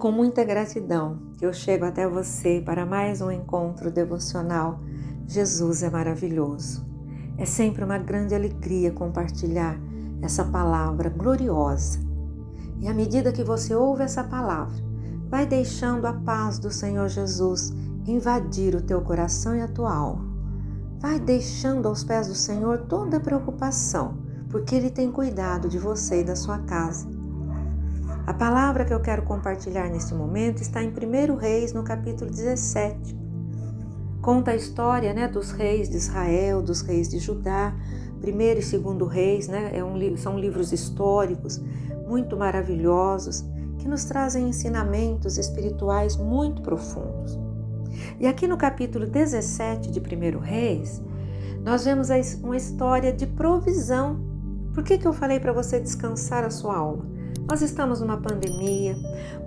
com muita gratidão que eu chego até você para mais um encontro devocional. Jesus é maravilhoso. É sempre uma grande alegria compartilhar essa palavra gloriosa. E à medida que você ouve essa palavra, vai deixando a paz do Senhor Jesus invadir o teu coração e a tua alma. Vai deixando aos pés do Senhor toda a preocupação, porque Ele tem cuidado de você e da sua casa. A palavra que eu quero compartilhar neste momento está em 1 Reis, no capítulo 17. Conta a história, dos reis de Israel, dos reis de Judá. 1 e 2 Reis, são livros históricos muito maravilhosos que nos trazem ensinamentos espirituais muito profundos. E aqui no capítulo 17 de 1 Reis, nós vemos uma história de provisão. Por que eu falei para você descansar a sua alma? Nós estamos numa pandemia,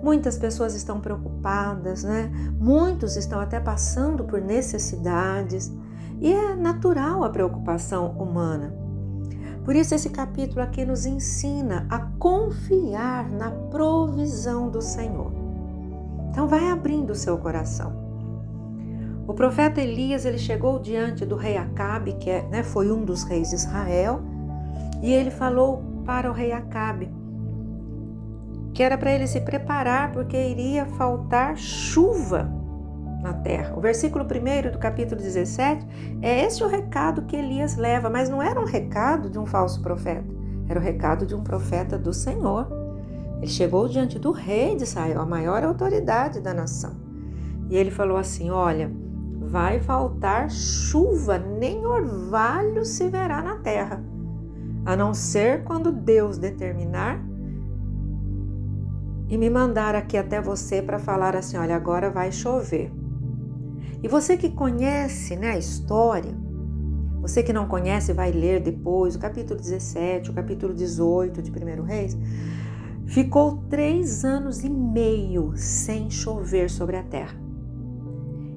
muitas pessoas estão preocupadas, Muitos estão até passando por necessidades e é natural a preocupação humana. Por isso esse capítulo aqui nos ensina a confiar na provisão do Senhor. Então vai abrindo o seu coração. O profeta Elias, ele chegou diante do rei Acabe, que foi um dos reis de Israel, e ele falou para o rei Acabe que era para ele se preparar porque iria faltar chuva na terra. O versículo 1 do capítulo 17 é esse o recado que Elias leva, mas não era um recado de um falso profeta, era o recado de um profeta do Senhor. Ele chegou diante do rei de Israel, a maior autoridade da nação, e ele falou assim: olha, vai faltar chuva, nem orvalho se verá na terra, a não ser quando Deus determinar e me mandar aqui até você para falar assim: olha, agora vai chover. E você que conhece a história, você que não conhece vai ler depois o capítulo 17, o capítulo 18 de 1 Reis, ficou 3 anos e meio sem chover sobre a terra.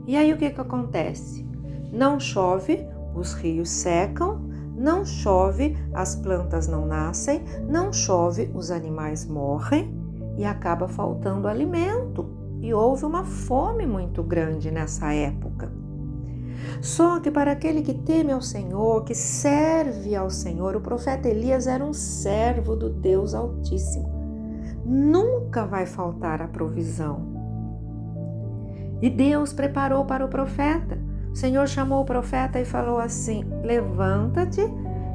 E aí o que acontece? Não chove, os rios secam, não chove, as plantas não nascem, não chove, os animais morrem e acaba faltando alimento. E houve uma fome muito grande nessa época. Só que para aquele que teme ao Senhor, que serve ao Senhor, o profeta Elias era um servo do Deus Altíssimo. Nunca vai faltar a provisão. E Deus preparou para o profeta. O Senhor chamou o profeta e falou assim: levanta-te,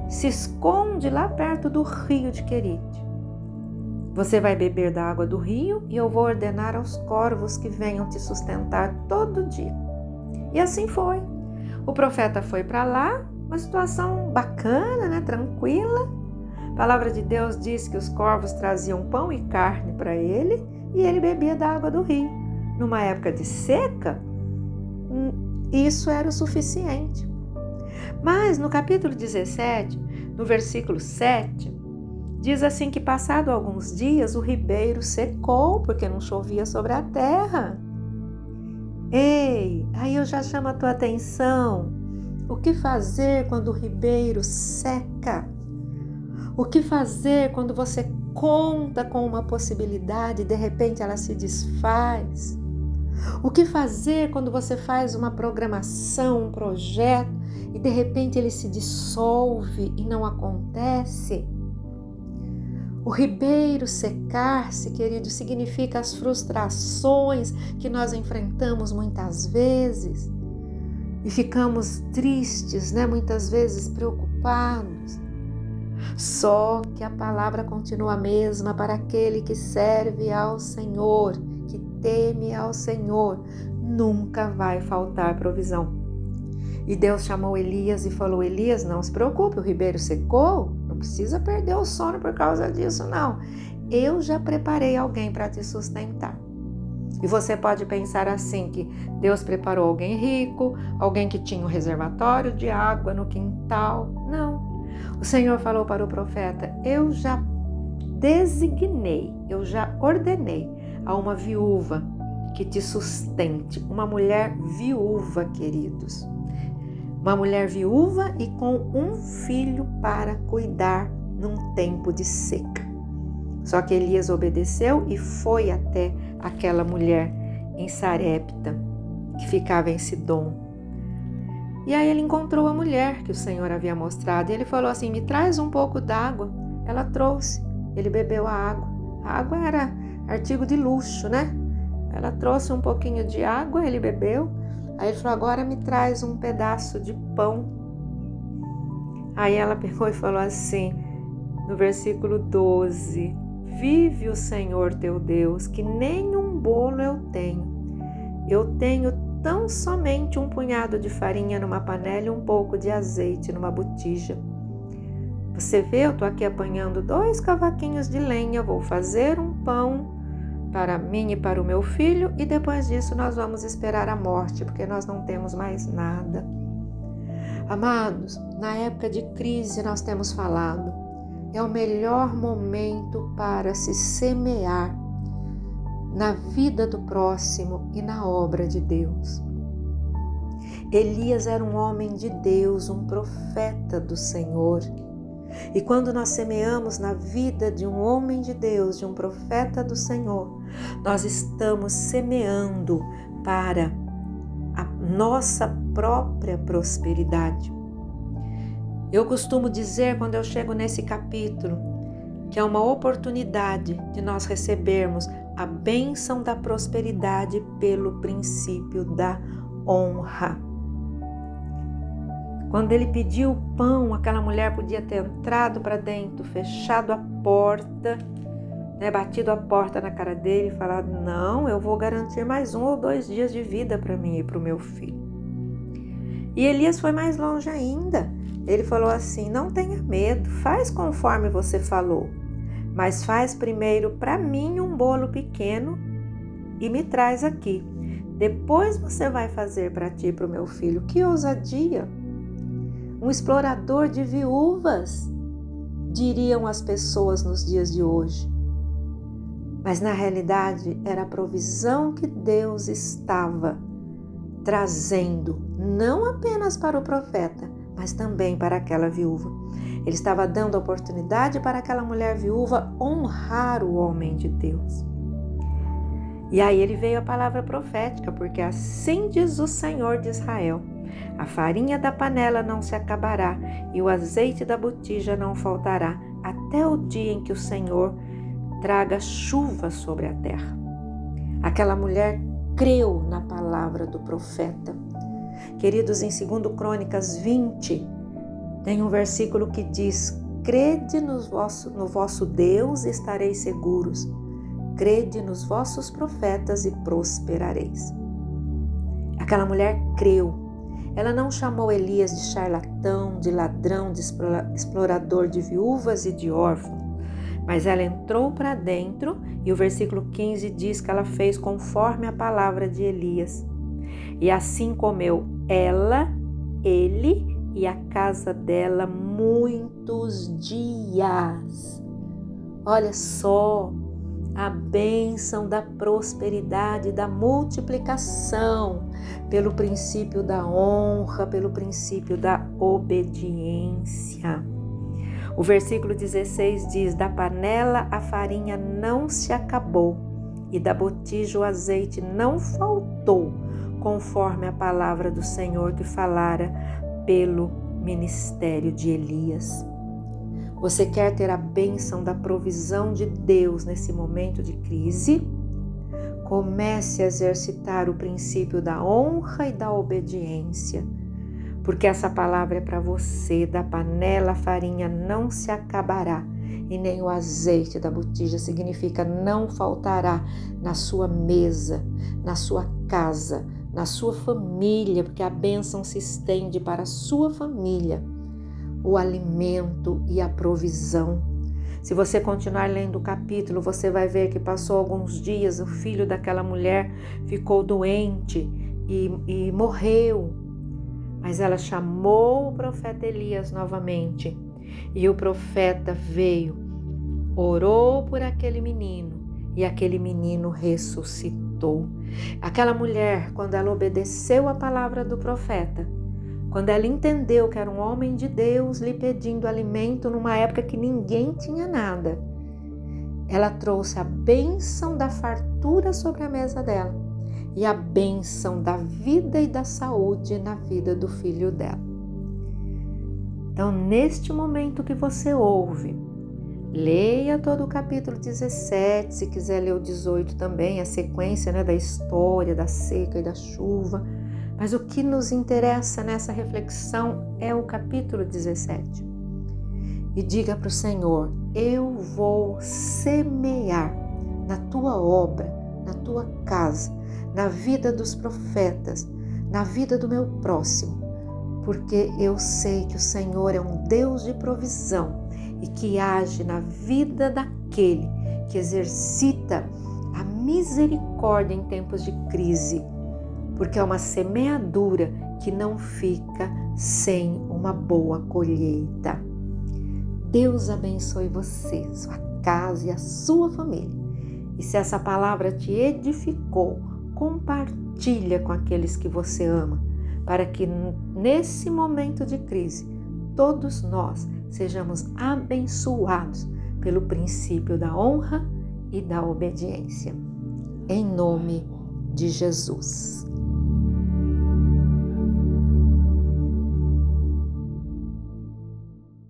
se esconde lá perto do rio de Querite. Você vai beber da água do rio e eu vou ordenar aos corvos que venham te sustentar todo dia. E assim foi. O profeta foi para lá, uma situação bacana, tranquila. A palavra de Deus diz que os corvos traziam pão e carne para ele e ele bebia da água do rio. Numa época de seca, isso era o suficiente. Mas no capítulo 17, no versículo 7, diz assim que passado alguns dias o ribeiro secou porque não chovia sobre a terra. Ei, aí eu já chamo a tua atenção. O que fazer quando o ribeiro seca? O que fazer quando você conta com uma possibilidade e de repente ela se desfaz? O que fazer quando você faz uma programação, um projeto e de repente ele se dissolve e não acontece? O ribeiro secar-se, querido, significa as frustrações que nós enfrentamos muitas vezes e ficamos tristes, muitas vezes preocupados. Só que a palavra continua a mesma para aquele que serve ao Senhor, que teme ao Senhor, nunca vai faltar provisão. E Deus chamou Elias e falou: Elias, não se preocupe, o ribeiro secou, não precisa perder o sono por causa disso, não. Eu já preparei alguém para te sustentar. E você pode pensar assim, que Deus preparou alguém rico, alguém que tinha um reservatório de água no quintal. Não. O Senhor falou para o profeta: eu já designei, eu já ordenei a uma viúva que te sustente, uma mulher viúva, queridos. Uma mulher viúva e com um filho para cuidar num tempo de seca. Só que Elias obedeceu e foi até aquela mulher em Sarepta, que ficava em Sidom. E aí ele encontrou a mulher que o Senhor havia mostrado. E ele falou assim, me traz um pouco d'água. Ela trouxe. Ele bebeu a água. A água era artigo de luxo, né? Ela trouxe um pouquinho de água, ele bebeu. Aí ele falou, agora me traz um pedaço de pão. Aí ela pegou e falou assim, no versículo 12, vive o Senhor teu Deus, que nem um bolo eu tenho. Eu tenho tão somente um punhado de farinha numa panela e um pouco de azeite numa botija. Você vê, eu estou aqui apanhando 2 cavaquinhos de lenha, vou fazer um pão para mim e para o meu filho e depois disso nós vamos esperar a morte, porque nós não temos mais nada. Amados, na época de crise nós temos falado, é o melhor momento para se semear na vida do próximo e na obra de Deus. Elias era um homem de Deus, um profeta do Senhor. E quando nós semeamos na vida de um homem de Deus, de um profeta do Senhor, nós estamos semeando para a nossa própria prosperidade. Eu costumo dizer, quando eu chego nesse capítulo, que é uma oportunidade de nós recebermos a bênção da prosperidade pelo princípio da honra. Quando ele pediu o pão, aquela mulher podia ter entrado para dentro, fechado a porta, batido a porta na cara dele e falado, não, eu vou garantir mais 1 ou 2 dias de vida para mim e para o meu filho. E Elias foi mais longe ainda. Ele falou assim, não tenha medo, faz conforme você falou, mas faz primeiro para mim um bolo pequeno e me traz aqui. Depois você vai fazer para ti e para o meu filho. Que ousadia! Um explorador de viúvas, diriam as pessoas nos dias de hoje. Mas na realidade era a provisão que Deus estava trazendo, não apenas para o profeta, mas também para aquela viúva. Ele estava dando a oportunidade para aquela mulher viúva honrar o homem de Deus. E aí ele veio a palavra profética, porque assim diz o Senhor de Israel, a farinha da panela não se acabará e o azeite da botija não faltará, até o dia em que o Senhor traga chuva sobre a terra. Aquela mulher creu na palavra do profeta. Queridos, em 2 Crônicas 20, tem um versículo que diz, crede no vosso Deus e estareis seguros, crede nos vossos profetas e prosperareis. Aquela mulher creu. Ela não chamou Elias de charlatão, de ladrão, de explorador de viúvas e de órfão, mas ela entrou para dentro e o versículo 15 diz que ela fez conforme a palavra de Elias. E assim comeu ela, ele e a casa dela muitos dias. Olha só a bênção da prosperidade, da multiplicação, pelo princípio da honra, pelo princípio da obediência. O versículo 16 diz, da panela a farinha não se acabou e da botija o azeite não faltou, conforme a palavra do Senhor que falara pelo ministério de Elias. Você quer ter a bênção da provisão de Deus nesse momento de crise? Comece a exercitar o princípio da honra e da obediência, porque essa palavra é para você. Da panela a farinha não se acabará e nem o azeite da botija, significa não faltará na sua mesa, na sua casa, na sua família, porque a bênção se estende para a sua família, o alimento e a provisão. Se você continuar lendo o capítulo, você vai ver que passou alguns dias, o filho daquela mulher ficou doente e morreu. Mas ela chamou o profeta Elias novamente e o profeta veio, orou por aquele menino e aquele menino ressuscitou. Aquela mulher, quando ela obedeceu a palavra do profeta, quando ela entendeu que era um homem de Deus lhe pedindo alimento numa época que ninguém tinha nada, ela trouxe a bênção da fartura sobre a mesa dela e a bênção da vida e da saúde na vida do filho dela. Então, neste momento que você ouve, leia todo o capítulo 17, se quiser ler o 18 também, a sequência, né, da história da seca e da chuva. Mas o que nos interessa nessa reflexão é o capítulo 17. E diga para o Senhor: eu vou semear na tua obra, na tua casa, na vida dos profetas, na vida do meu próximo, porque eu sei que o Senhor é um Deus de provisão e que age na vida daquele que exercita a misericórdia em tempos de crise, porque é uma semeadura que não fica sem uma boa colheita. Deus abençoe você, sua casa e a sua família. E se essa palavra te edificou, compartilha com aqueles que você ama, para que nesse momento de crise, todos nós sejamos abençoados pelo princípio da honra e da obediência. Em nome de Jesus.